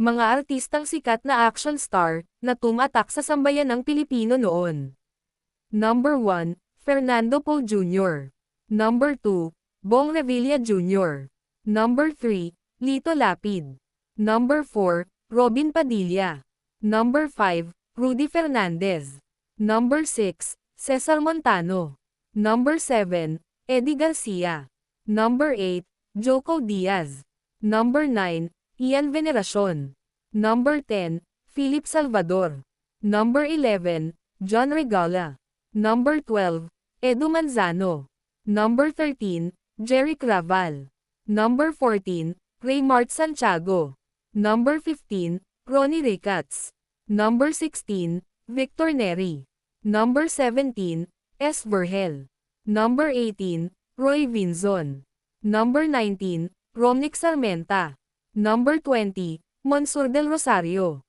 Mga artistang sikat na action star, na tumatak sa sambayan ng Pilipino noon. Number 1, Fernando Poe Jr. Number 2, Bong Revilla Jr. Number 3, Lito Lapid. Number 4, Robin Padilla. Number 5, Rudy Fernandez. Number 6, Cesar Montano. Number 7, Eddie Garcia. Number 8, Joko Diaz. Number 9, Ian Veneracion. Number 10, Philip Salvador. Number 11, John Regala. Number 12, Edu Manzano. Number 13, Jerry Craval. Number 14, Raymart Santiago. Number 15, Ronnie Rickatts. Number 16, Victor Neri. Number 17, S. Vergel. Number 18, Roy Vinzon. Number 19, Romnick Sarmenta. Number 20, Monsur del Rosario.